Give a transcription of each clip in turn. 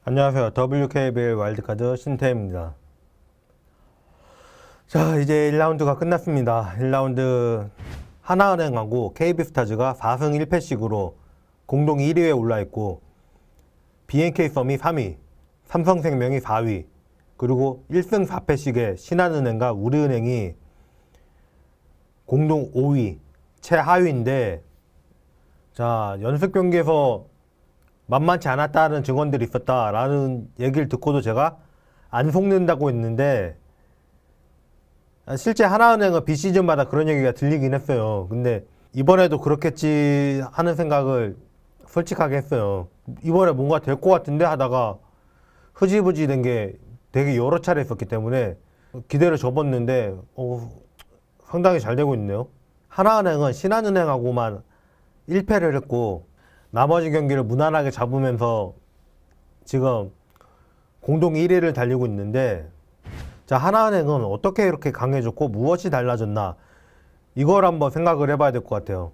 안녕하세요. WKBL 와일드카드 신태입니다. 자, 이제 1라운드가 끝났습니다. 1라운드 하나은행하고 KB스타즈가 4승 1패씩으로 공동 1위에 올라있고, BNK썸이 3위, 삼성생명이 4위, 그리고 1승 4패씩의 신한은행과 우리은행이 공동 5위, 최하위인데, 자, 연습 경기에서 만만치 않았다는 증언들이 있었다라는 얘기를 듣고도 제가 안 속는다고 했는데, 실제 하나은행은 비시즌마다 그런 얘기가 들리긴 했어요. 근데 이번에도 그렇겠지 하는 생각을 솔직하게 했어요. 이번에 뭔가 될 것 같은데 하다가 흐지부지 된 게 되게 여러 차례 있었기 때문에 기대를 접었는데 상당히 잘 되고 있네요. 하나은행은 신한은행하고만 1패를 했고, 나머지 경기를 무난하게 잡으면서 지금 공동 1위를 달리고 있는데, 자, 하나은행은 어떻게 이렇게 강해졌고 무엇이 달라졌나, 이걸 한번 생각을 해봐야 될 것 같아요.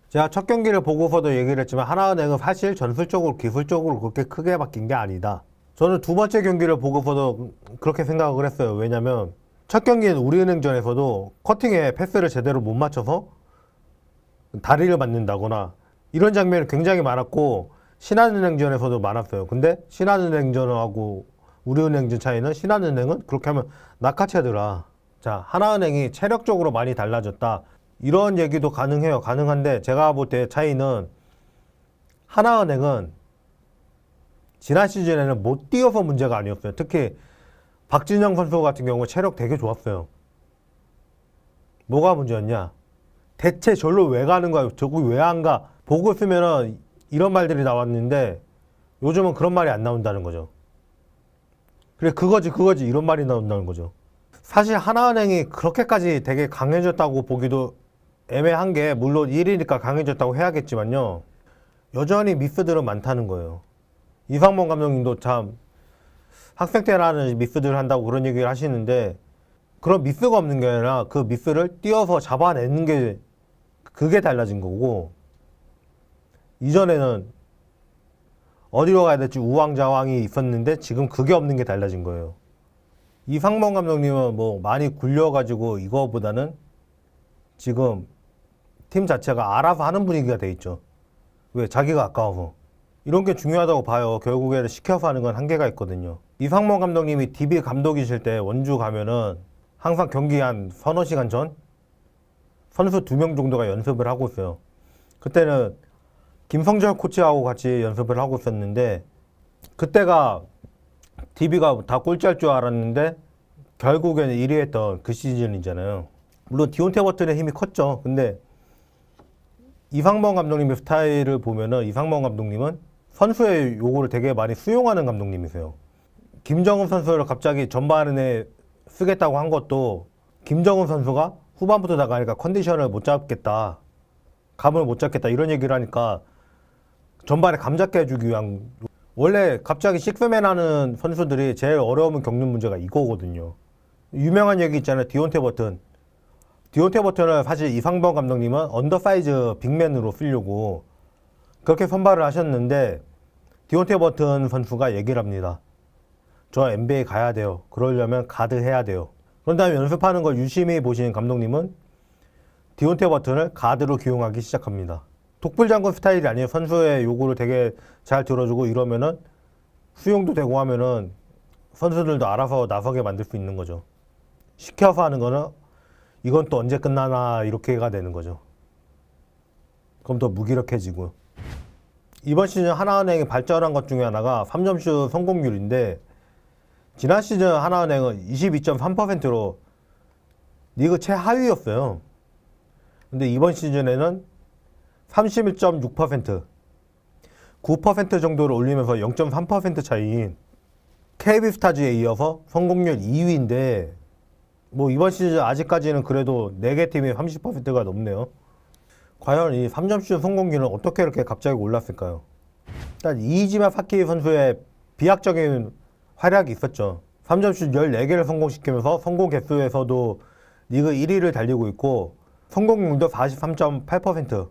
제가 첫 경기를 보고서도 얘기를 했지만 하나은행은 사실 전술적으로 기술적으로 그렇게 크게 바뀐 게 아니다. 저는 두 번째 경기를 보고서도 그렇게 생각을 했어요. 왜냐면 첫 경기는 우리은행전에서도 커팅에 패스를 제대로 못 맞춰서 다리를 맞는다거나 이런 장면이 굉장히 많았고, 신한은행전에서도 많았어요. 근데 신한은행전하고 우리은행전 차이는, 신한은행은 그렇게 하면 낚아채더라. 자, 하나은행이 체력적으로 많이 달라졌다, 이런 얘기도 가능해요. 가능한데 제가 볼 때 차이는, 하나은행은 지난 시즌에는 못 뛰어서 문제가 아니었어요. 특히 박진영 선수 같은 경우 체력 되게 좋았어요. 뭐가 문제였냐? 대체 절로 왜 가는 거야? 저거 왜 안 가? 보고 있으면은 이런 말들이 나왔는데 요즘은 그런 말이 안 나온다는 거죠. 그래, 그거지 이런 말이 나온다는 거죠. 사실 하나은행이 그렇게까지 되게 강해졌다고 보기도 애매한 게, 물론 1위니까 강해졌다고 해야겠지만요, 여전히 미스들은 많다는 거예요. 이상범 감독님도 참 학생 때라는 미스들을 한다고 그런 얘기를 하시는데, 그런 미스가 없는 게 아니라 그 미스를 뛰어서 잡아내는 게, 그게 달라진 거고, 이전에는 어디로 가야 될지 우왕좌왕이 있었는데 지금 그게 없는 게 달라진 거예요. 이상범 감독님은 뭐 많이 굴려가지고 이거보다는 지금 팀 자체가 알아서 하는 분위기가 돼 있죠. 왜? 자기가 아까워서. 이런 게 중요하다고 봐요. 결국에는 시켜서 하는 건 한계가 있거든요. 이상범 감독님이 DB 감독이실 때 원주 가면은 항상 경기 한 서너 시간 전 선수 2명 정도가 연습을 하고 있어요. 그때는 김성철 코치하고 같이 연습을 하고 있었는데, 그때가 DB가 다 꼴찌할 줄 알았는데 결국에는 1위 했던 그 시즌이잖아요. 물론 디온테 버튼의 힘이 컸죠. 근데 이상범 감독님의 스타일을 보면은, 이상범 감독님은 선수의 요구를 되게 많이 수용하는 감독님이세요. 김정은 선수를 갑자기 전반에 쓰겠다고 한 것도, 김정은 선수가 후반부터 나가니까 컨디션을 못 잡겠다, 감을 못 잡겠다, 이런 얘기를 하니까 전반에 감 잡게 해주기 위한. 원래 갑자기 식스맨 하는 선수들이 제일 어려움을 겪는 문제가 이거거든요. 유명한 얘기 있잖아요. 디온테 버튼. 디온테 버튼을 사실 이상범 감독님은 언더사이즈 빅맨으로 쓰려고 그렇게 선발을 하셨는데, 디온테 버튼 선수가 얘기를 합니다. 저 NBA 가야 돼요. 그러려면 가드 해야 돼요. 그런 다음에 연습하는 걸 유심히 보신 감독님은 디온테 버튼을 가드로 기용하기 시작합니다. 독불장군 스타일이 아니에요. 선수의 요구를 되게 잘 들어주고 이러면은 수용도 되고 하면은 선수들도 알아서 나서게 만들 수 있는 거죠. 시켜서 하는 거는 이건 또 언제 끝나나 이렇게가 되는 거죠. 그럼 더 무기력해지고. 이번 시즌 하나은행이 발전한 것 중에 하나가 3점슛 성공률인데, 지난 시즌 하나은행은 22.3%로 리그 최하위였어요. 근데 이번 시즌에는 31.6%, 9% 정도를 올리면서 0.3% 차이인 KB스타즈에 이어서 성공률 2위인데, 뭐 이번 시즌 아직까지는 그래도 4개 팀이 30%가 넘네요. 과연 이 3점슛 성공률은 어떻게 이렇게 갑자기 올랐을까요? 일단 이지마 사키 선수의 비약적인 활약이 있었죠. 3점슛 14개를 성공시키면서 성공 개수에서도 리그 1위를 달리고 있고, 성공률도 43.8%.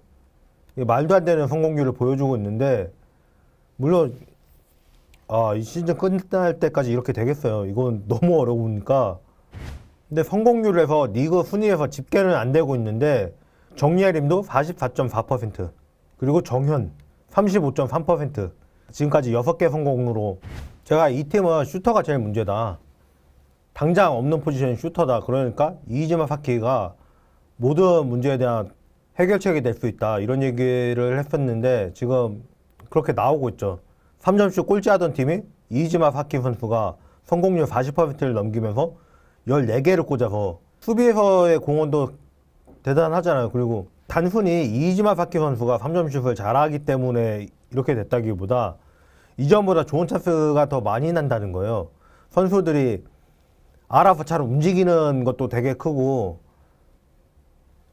말도 안 되는 성공률을 보여주고 있는데, 물론 이 시즌 끝날 때까지 이렇게 되겠어요. 이건 너무 어려우니까. 근데 성공률에서 리그 순위에서 집계는 안 되고 있는데 정예림도 44.4%, 그리고 정현 35.3%. 지금까지 6개 성공으로 제가 이 팀은 슈터가 제일 문제다. 당장 없는 포지션이 슈터다. 그러니까 이이지마 사키가 모든 문제에 대한 해결책이 될 수 있다. 이런 얘기를 했었는데 지금 그렇게 나오고 있죠. 3점슛 꼴찌하던 팀이 이이지마 사키 선수가 성공률 40%를 넘기면서 14개를 꽂아서 수비에서의 공헌도 대단하잖아요. 그리고 단순히 이이지마 사키 선수가 3점슛을 잘하기 때문에 이렇게 됐다기보다 이전보다 좋은 찬스가 더 많이 난다는 거예요. 선수들이 알아서 잘 움직이는 것도 되게 크고,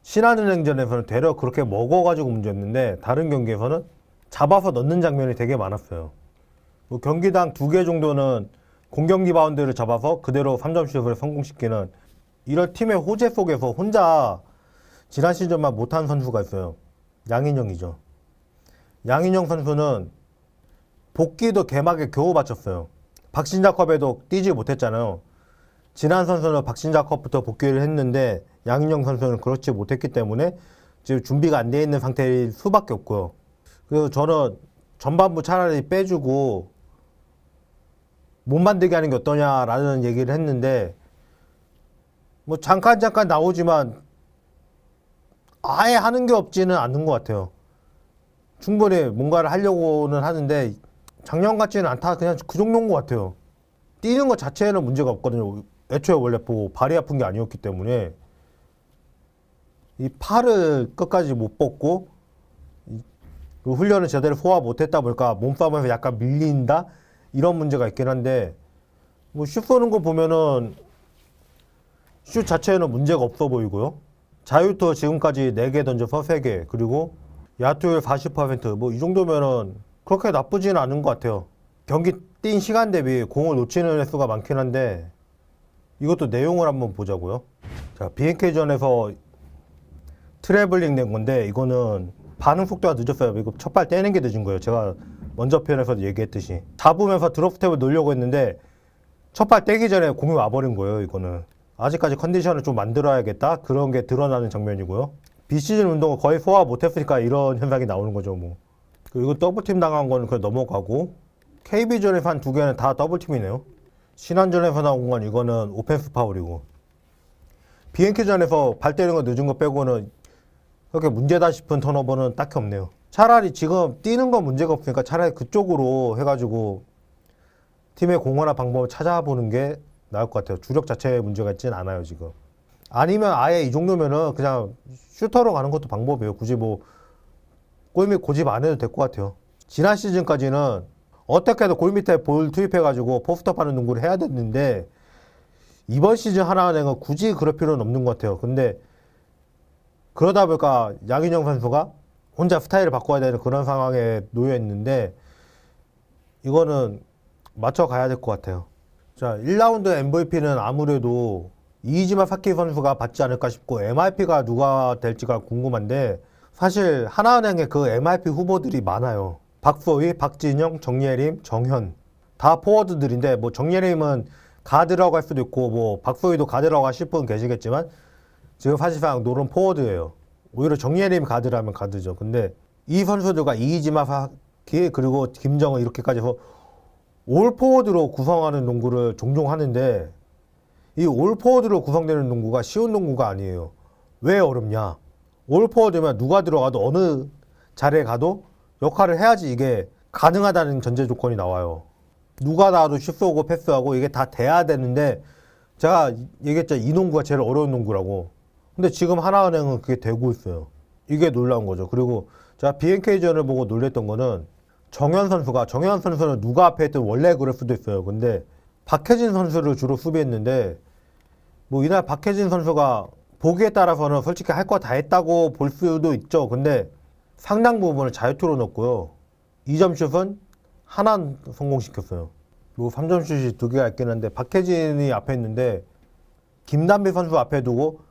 신한은행전에서는 되려 그렇게 먹어가지고 문제였는데 다른 경기에서는 잡아서 넣는 장면이 되게 많았어요. 뭐 경기당 2개 정도는 공격 리바운드를 잡아서 그대로 3점슛을 성공시키는 이런 팀의 호재 속에서 혼자 지난 시즌만 못한 선수가 있어요. 양인영이죠. 양인영 선수는 복귀도 개막에 겨우 마쳤어요. 박신자컵에도 뛰지 못했잖아요. 지난 선수는 박신자컵부터 복귀를 했는데 양인영 선수는 그렇지 못했기 때문에 지금 준비가 안 돼 있는 상태일 수밖에 없고요. 그래서 저는 전반부 차라리 빼주고 못 만들게 하는 게 어떠냐라는 얘기를 했는데, 뭐 잠깐 나오지만 아예 하는 게 없지는 않는 것 같아요. 충분히 뭔가를 하려고는 하는데 작년 같지는 않다. 그냥 그 정도인 것 같아요. 뛰는 것 자체에는 문제가 없거든요. 애초에 원래 뭐 발이 아픈 게 아니었기 때문에. 이 팔을 끝까지 못 뻗고 훈련을 제대로 소화 못했다 보니까 몸싸움에서 약간 밀린다? 이런 문제가 있긴 한데, 뭐 슛 쏘는 거 보면은 슛 자체에는 문제가 없어 보이고요. 자유투 지금까지 4개 던져서 3개, 그리고 야투율 40%, 뭐 이 정도면은 그렇게 나쁘지는 않은 것 같아요. 경기 뛴 시간 대비 공을 놓치는 횟수가 많긴 한데, 이것도 내용을 한번 보자고요. 자, BNK전에서 트래블링 된 건데, 이거는 반응 속도가 늦었어요. 이거 첫발 떼는 게 늦은 거예요. 제가 먼저 편에서도 얘기했듯이. 잡으면서 드롭 스텝을 놓으려고 했는데, 첫발 떼기 전에 공이 와버린 거예요, 이거는. 아직까지 컨디션을 좀 만들어야겠다. 그런 게 드러나는 장면이고요. 비시즌 운동을 거의 소화 못했으니까 이런 현상이 나오는 거죠, 뭐. 그리고 더블팀 당한 거는 그냥 넘어가고, KB전에서 한 2개는 다 더블팀이네요. 신한전에서 나온 건 이거는 오펜스 파울이고, BNK전에서 발 때리는 거 늦은 거 빼고는 그렇게 문제다 싶은 턴오버는 딱히 없네요. 차라리 지금 뛰는 건 문제가 없으니까 차라리 그쪽으로 해가지고 팀의 공헌할 방법을 찾아보는 게 나을 것 같아요. 주력 자체에 문제가 있진 않아요, 지금. 아니면 아예 이 정도면은 그냥 슈터로 가는 것도 방법이에요. 굳이 뭐 골밑 고집 안 해도 될 것 같아요. 지난 시즌까지는 어떻게든 골밑에 볼 투입해가지고 포스트업 하는 농구를 해야 됐는데, 이번 시즌 하나은행은 굳이 그럴 필요는 없는 것 같아요. 근데 그러다 보니까 양인영 선수가 혼자 스타일을 바꿔야 되는 그런 상황에 놓여 있는데, 이거는 맞춰가야 될 것 같아요. 자, 1라운드 MVP는 아무래도 이이지마 사키 선수가 받지 않을까 싶고, MIP가 누가 될지가 궁금한데, 사실 하나은행에 그 MIP 후보들이 많아요. 박소희, 박진영, 정예림, 정현 다 포워드들인데, 뭐 정예림은 가드라고 할 수도 있고, 뭐 박소희도 가드라고 하실 분 계시겠지만 지금 사실상 노른 포워드예요. 오히려 정예림이 가드라면 가드죠. 근데 이 선수들과 이이지마 사키 그리고 김정은 이렇게까지 해서 올 포워드로 구성하는 농구를 종종 하는데, 이 올 포워드로 구성되는 농구가 쉬운 농구가 아니에요. 왜 어렵냐? 올 포워드면 누가 들어가도 어느 자리에 가도 역할을 해야지 이게 가능하다는 전제 조건이 나와요. 누가 나와도 슛 쏘고 패스하고 이게 다 돼야 되는데, 제가 얘기했죠. 이 농구가 제일 어려운 농구라고. 근데 지금 하나은행은 그게 되고 있어요. 이게 놀라운 거죠. 그리고 제가 BNK전을 보고 놀랬던 거는 정현 선수는 누가 앞에 있든 원래 그럴 수도 있어요. 근데 박혜진 선수를 주로 수비했는데, 뭐 이날 박혜진 선수가 보기에 따라서는 솔직히 할 거 다 했다고 볼 수도 있죠. 근데 상당 부분을 자유투로 넣었고요. 2점 슛은 하나 성공시켰어요. 뭐 3점 슛이 2개가 있긴 한데, 박혜진이 앞에 있는데 김단비 선수 앞에 두고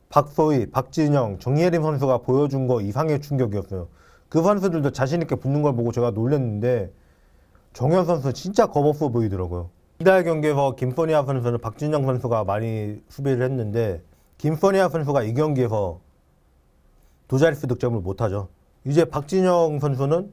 박소희, 박진영, 정예림 선수가 보여준 거 이상의 충격이었어요. 그 선수들도 자신있게 붙는 걸 보고 제가 놀랐는데, 정현 선수 진짜 겁없어 보이더라고요. 이달 경기에서 김소니아 선수는 박진영 선수가 많이 수비를 했는데 김소니아 선수가 이 경기에서 두 자릿수 득점을 못하죠. 이제 박진영 선수는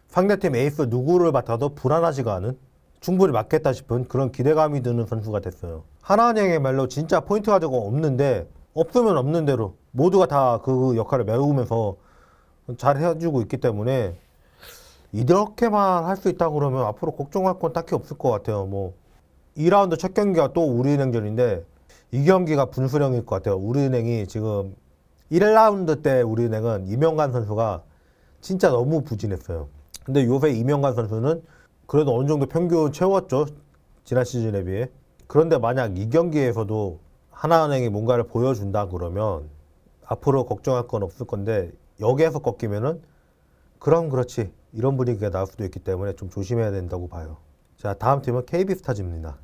상대팀 에이스 누구를 맡아도 불안하지가 않은, 충분히 맞겠다 싶은 그런 기대감이 드는 선수가 됐어요. 하나은행의 말로 진짜 포인트 가지고 없는데 없으면 없는 대로 모두가 다 그 역할을 메우면서 잘 해주고 있기 때문에 이렇게만 할 수 있다 그러면 앞으로 걱정할 건 딱히 없을 것 같아요. 뭐 2라운드 첫 경기가 또 우리은행전인데 이 경기가 분수령일 것 같아요. 우리은행이 지금 1라운드 때 우리은행은 이명관 선수가 진짜 너무 부진했어요. 근데 요새 이명관 선수는 그래도 어느 정도 평균 채웠죠. 지난 시즌에 비해. 그런데 만약 이 경기에서도 하나은행이 뭔가를 보여준다 그러면 앞으로 걱정할 건 없을 건데 여기에서 꺾이면은 그럼 그렇지 이런 분위기가 나올 수도 있기 때문에 좀 조심해야 된다고 봐요. 자, 다음 팀은 KB스타즈입니다.